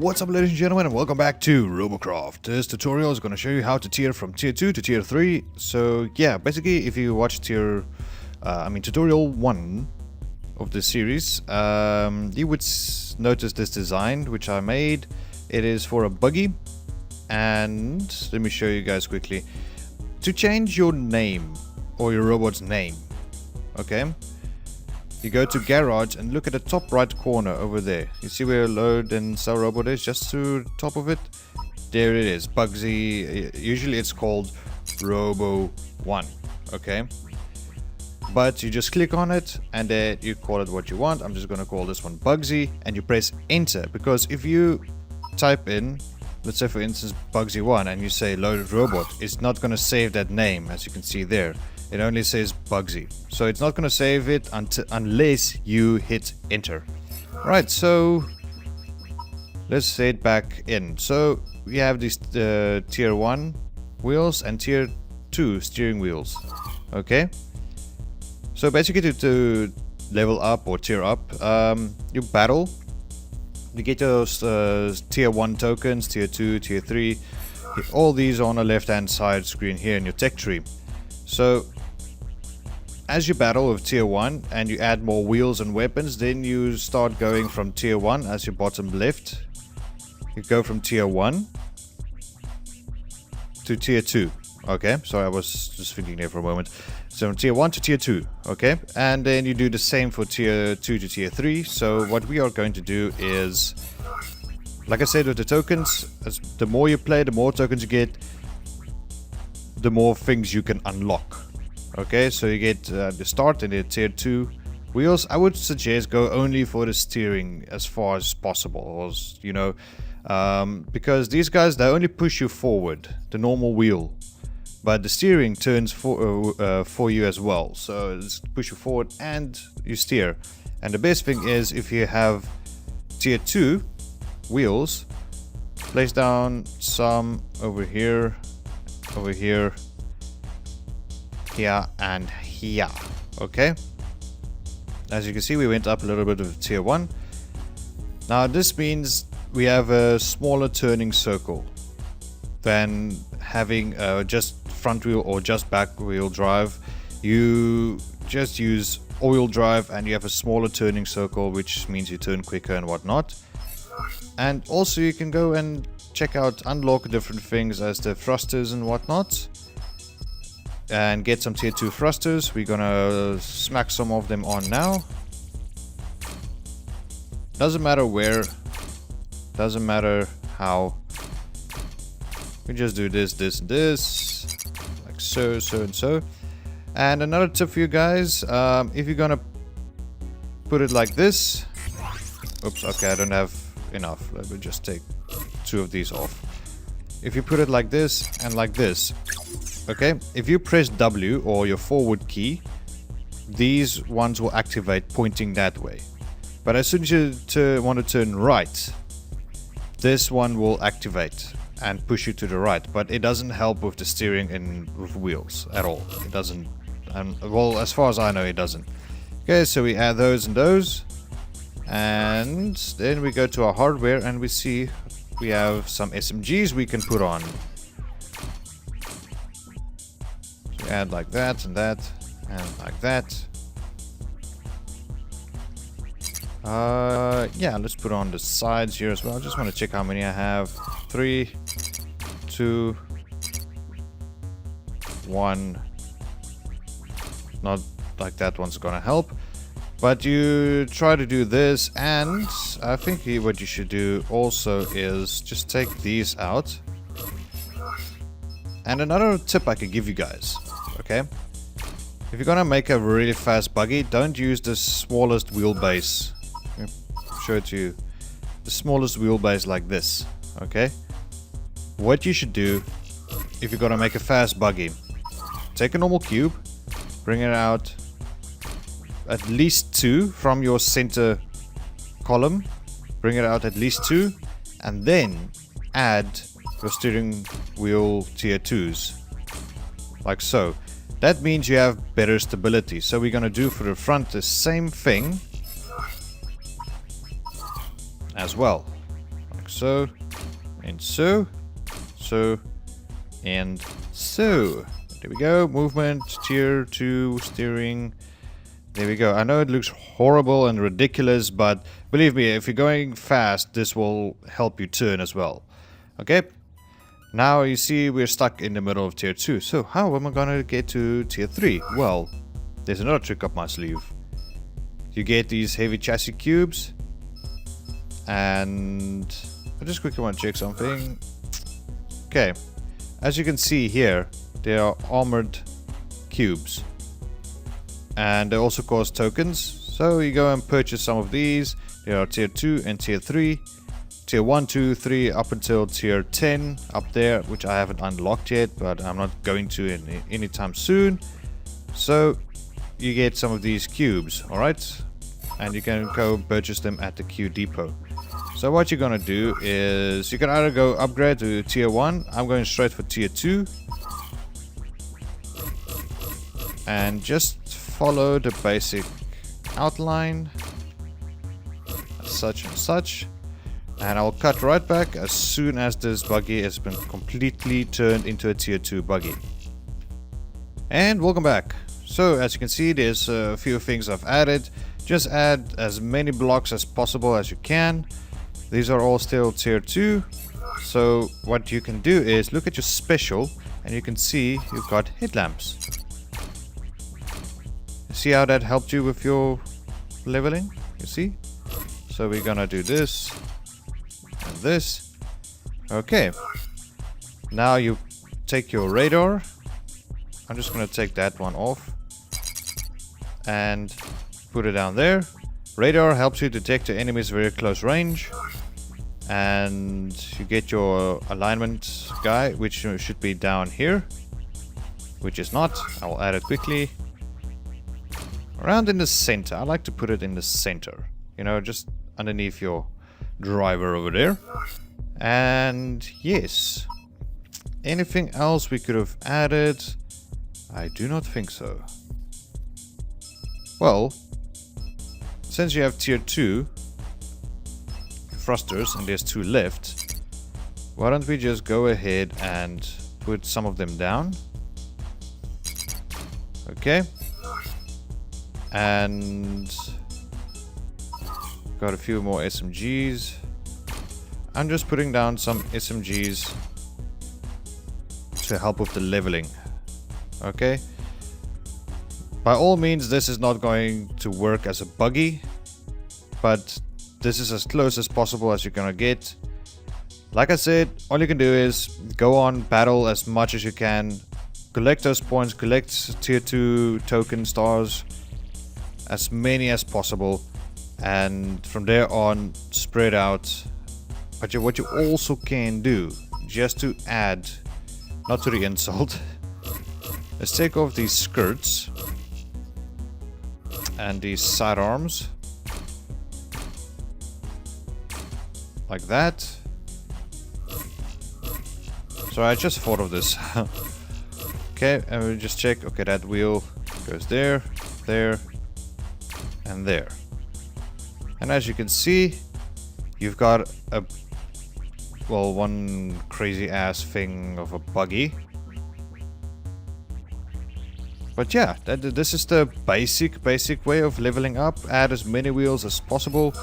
What's up, ladies and gentlemen, and welcome back to RoboCraft. This tutorial is going to show you how to tier from tier 2 to tier 3. So yeah, basically if you watch tutorial 1 of this series, you would notice this design which I made. It is for a buggy, and let me show you guys quickly. To change your name or your robot's name, okay, you go to garage and look at the top right corner over there. You see where load and sell robot is, just to the top of it? There it is, Bugsy. Usually it's called Robo 1, okay? But you just click on it and then you call it what you want. I'm just going to call this one Bugsy, and you press enter, because if you type in, let's say for instance Bugsy 1, and you say loaded robot, it's not going to save that name, as you can see there. It only says Bugsy, so it's not going to save it unless you hit enter. Right, so let's say it back in. So we have these tier 1 wheels and tier 2 steering wheels, okay? So basically to level up or tier up, you battle. You get those tier 1 tokens, tier 2, tier 3. All these are on the left hand side screen here in your tech tree. So as you battle with tier 1 and you add more wheels and weapons, then you start going from tier 1 as your bottom left. You go from tier 1 to tier 2. Okay, sorry, I was just thinking there for a moment. So from tier 1 to tier 2, okay? And then you do the same for tier 2 to tier 3. So what we are going to do is, like I said with the tokens, the more you play, the more tokens you get, the more things you can unlock. Okay, so you get the start in the tier 2 wheels. I would suggest go only for the steering as far as possible, or, you know, because these guys, they only push you forward, the normal wheel, but the steering turns for you as well. So it's push you forward and you steer. And the best thing is, if you have tier 2 wheels, place down some over here, here and here. Okay, as you can see, we went up a little bit of tier 1. Now this means we have a smaller turning circle than having just front wheel or just back wheel drive. You just use all-wheel drive and you have a smaller turning circle, which means you turn quicker and whatnot. And also you can go and check out, unlock different things as the thrusters and whatnot, and get some tier 2 thrusters. We're gonna smack some of them on now. Doesn't matter where, doesn't matter how. We just do this, this, and this, like so, so, and so. And another tip for you guys, if you're gonna put it like this, oops, okay, I don't have enough. Let me just take 2 of these off. If you put it like this and like this, okay, if you press W or your forward key, these ones will activate pointing that way. But as soon as you want to turn right, this one will activate and push you to the right. But it doesn't help with the steering and with wheels at all. It doesn't, well, as far as I know, it doesn't. Okay, so we add those and those, and then we go to our hardware and we see we have some SMGs we can put on. So add like that and that and like that. Yeah, let's put on the sides here as well. I just want to check how many I have. 3, 2, 1. Not like that one's gonna help, but you try to do this. And I think what you should do also is just take these out. And another tip I could give you guys, okay, if you're gonna make a really fast buggy, don't use the smallest wheelbase. I'll show it to you. The smallest wheelbase like this, okay? What you should do, if you're gonna make a fast buggy, take a normal cube, bring it out at least 2 from your center column, bring it out at least 2, and then add your steering wheel tier 2s, like so. That means you have better stability. So we're gonna do for the front the same thing as well, like so, and so, and so. There we go. Movement, tier 2, steering. There we go. I know it looks horrible and ridiculous, but believe me, if you're going fast, this will help you turn as well. Okay? Now you see we're stuck in the middle of tier 2. So how am I gonna get to tier 3? Well, there's another trick up my sleeve. You get these heavy chassis cubes, and I just quickly want to check something. Okay, as you can see here, they are armored cubes, and they also cost tokens. So you go and purchase some of these. There are tier 2 and tier 3. Tier 1, 2, 3 up until tier 10 up there, which I haven't unlocked yet, but I'm not going to anytime soon. So you get some of these cubes, alright? And you can go purchase them at the Q depot. So what you're gonna do is you can either go upgrade to tier 1. I'm going straight for tier 2. And just follow the basic outline, such and such. And I'll cut right back as soon as this buggy has been completely turned into a tier 2 buggy. And welcome back. So as you can see, there's a few things I've added. Just add as many blocks as possible as you can. These are all still tier 2. So what you can do is look at your special, and you can see you've got headlamps. See how that helped you with your leveling? You see? So we're gonna do this and this. Okay. Now you take your radar. I'm just gonna take that one off and put it down there. Radar helps you detect the enemies very close range, and you get your alignment guy, which should be down here, which is not. I will add it quickly. Around in the center. I like to put it in the center, you know, just underneath your driver over there. And yes, anything else we could have added? I do not think so. Well, since you have tier 2 thrusters and there's 2 left, why don't we just go ahead and put some of them down? Okay. And got a few more SMGs. I'm just putting down some SMGs to help with the leveling. Okay. By all means, this is not going to work as a buggy, but this is as close as possible as you're gonna get. Like I said, all you can do is go on, battle as much as you can, collect those points, collect tier 2 token stars, as many as possible, and from there on spread out. But what you also can do, just to add, not to the insult, let's take off these skirts and these sidearms like that. So I just thought of this. Okay, and we'll just check. Okay, that wheel goes there, there, and there. And as you can see, you've got a, well, one crazy ass thing of a buggy. But yeah, this is the basic way of leveling up. Add as many wheels as possible.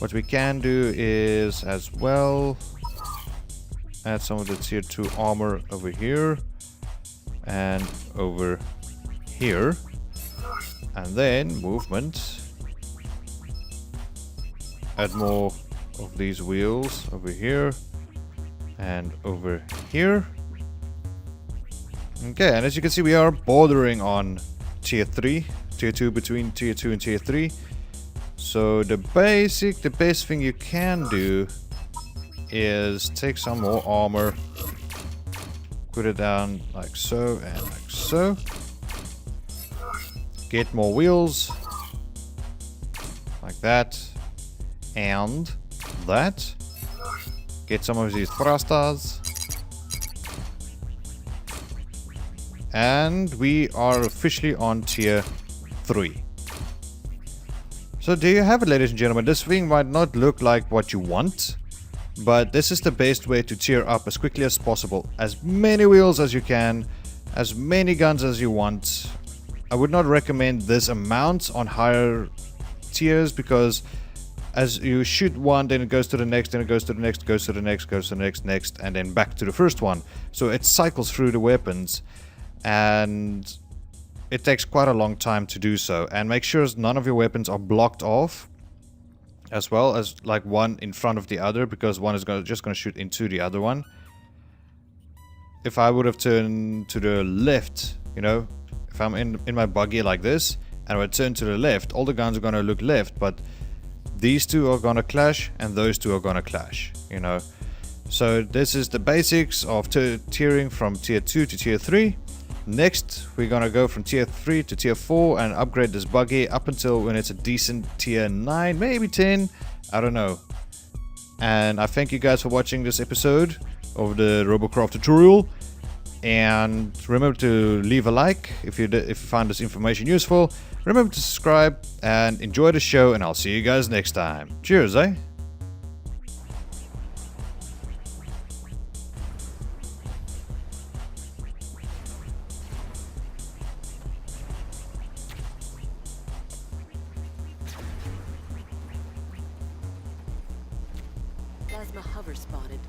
What we can do is as well add some of the tier 2 armor over here and over here, and then movement. Add more of these wheels over here and over here. Okay, and as you can see, we are bordering on tier 3, tier 2, between tier 2 and tier 3. So the best thing you can do is take some more armor, put it down like so and like so. Get more wheels like that and that. Get some of these thrusters. And we are officially on tier 3. So there you have it, ladies and gentlemen. This thing might not look like what you want, But this is the best way to tier up as quickly as possible. As many wheels as you can, as many guns as you want. I would not recommend this amount on higher tiers, because as you shoot one, then it goes to the next, then it goes to the next, goes to the next, goes to the next, and then back to the first one. So it cycles through the weapons, and it takes quite a long time to do so. And make sure none of your weapons are blocked off, as well as like one in front of the other, because one is just going to shoot into the other one. If I would have turned to the left, you know, if I'm in my buggy like this, and I would turn to the left, all the guns are going to look left, but these two are going to clash, and those two are going to clash, you know. So this is the basics of tiering from tier 2 to tier 3. Next, we're going to go from tier 3 to tier 4 and upgrade this buggy up until when it's a decent tier 9, maybe 10, I don't know. And I thank you guys for watching this episode of the RoboCraft tutorial. And remember to leave a like if you found this information useful. Remember to subscribe and enjoy the show, and I'll see you guys next time. Cheers, eh? Plasma hover spotted.